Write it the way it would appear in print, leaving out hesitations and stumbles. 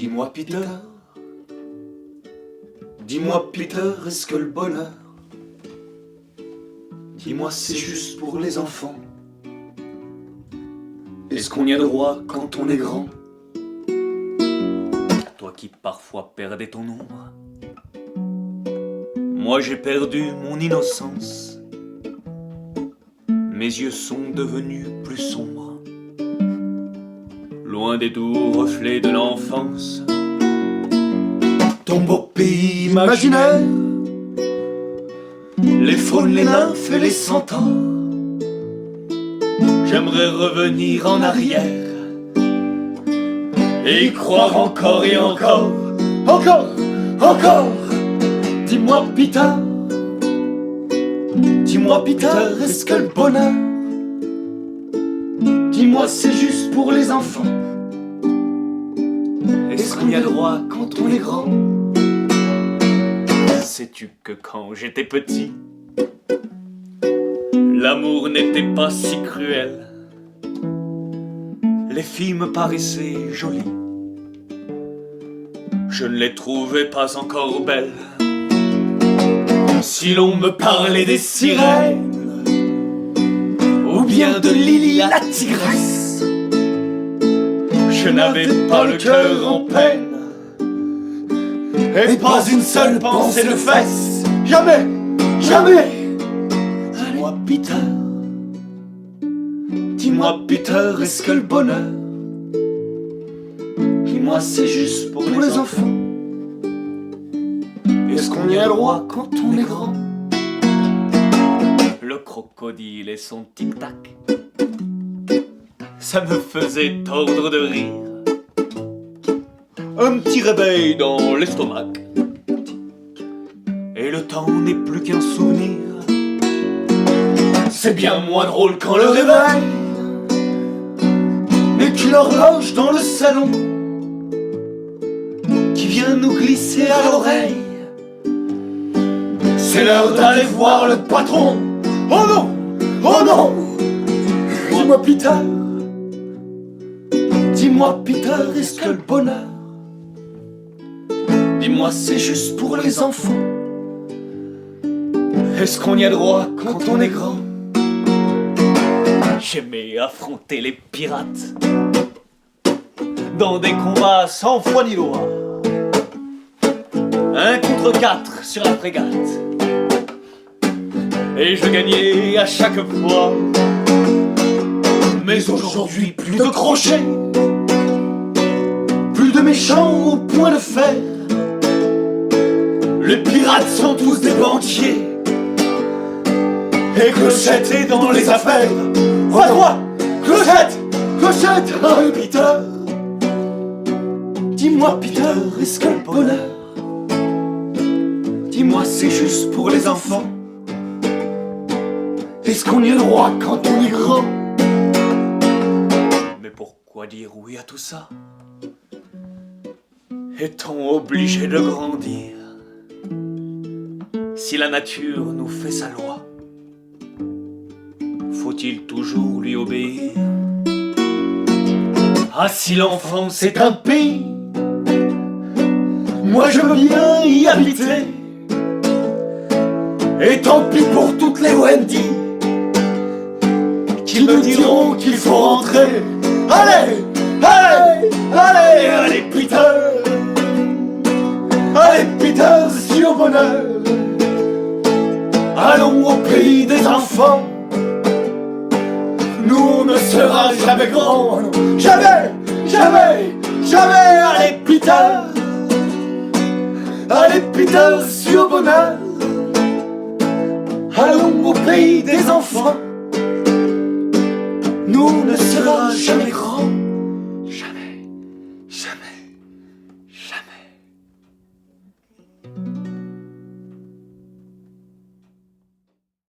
Dis-moi Peter, dis-moi Peter, est-ce que le bonheur, dis-moi c'est juste pour les enfants? Est-ce qu'on y a droit quand on est grand? Toi qui parfois perdais ton ombre, moi j'ai perdu mon innocence. Mes yeux sont devenus plus sombres, loin des doux reflets de l'enfance. Ton beau pays imaginaire, les faunes, les nymphes et les centaures. J'aimerais revenir en arrière et y croire encore et encore, encore, encore. Dis-moi Peter, dis-moi Peter, est-ce que le bonheur, dis-moi c'est juste pour les enfants? Est-ce qu'on y a droit quand on est grand? Sais-tu que quand j'étais petit, l'amour n'était pas si cruel. Les filles me paraissaient jolies, je ne les trouvais pas encore belles. Si l'on me parlait des sirènes, ou bien de Lily la tigresse, je n'avais pas le cœur en peine, et pas une seule pensée de fesses. Jamais, jamais. Dis-moi Peter, dis-moi Peter, est-ce que le bonheur, dis-moi c'est juste pour les enfants? Est-ce qu'on y a droit quand on est grand? Le crocodile et son tic-tac, ça me faisait tordre de rire. Un petit réveil dans l'estomac, et le temps n'est plus qu'un souvenir. C'est bien moins drôle quand le réveil n'est qu'une horloge dans le salon qui vient nous glisser à l'oreille: c'est l'heure d'aller voir le patron. Oh non, oh non. Dis-moi Peter, dis-moi Peter, est-ce que le bonheur, dis-moi c'est juste pour les enfants? Est-ce qu'on y a droit quand on est grand? J'aimais affronter les pirates dans des combats sans foi ni loi, 1 contre 4 sur la frégate, et je gagnais à chaque fois. Mais aujourd'hui plus de crochets, plus de méchants au point de fer. Les pirates sont tous des banquiers, et Clochette est dans les affaires. À droite, Clochette, Clochette. Oh Peter, dis-moi Peter, est-ce que le bonheur, dis-moi c'est juste pour les enfants? Est-ce qu'on y a droit quand on est grand? Mais pourquoi dire oui à tout ça? Est-on obligé de grandir si la nature nous fait sa loi? Faut-il toujours lui obéir? Ah, si l'enfance est un pays, moi je veux bien y habiter. Et tant pis pour toutes les Wendy qui me diront qu'il faut rentrer. Allez, allez, allez, allez Peter, allez Peter, sur bonheur. Allons au pays des enfants. Nous on ne sera jamais grands, jamais, jamais, jamais. Allez Peter, allez Peter, sur bonheur. Allons au pays des enfants. Nous on ne sera jamais grands.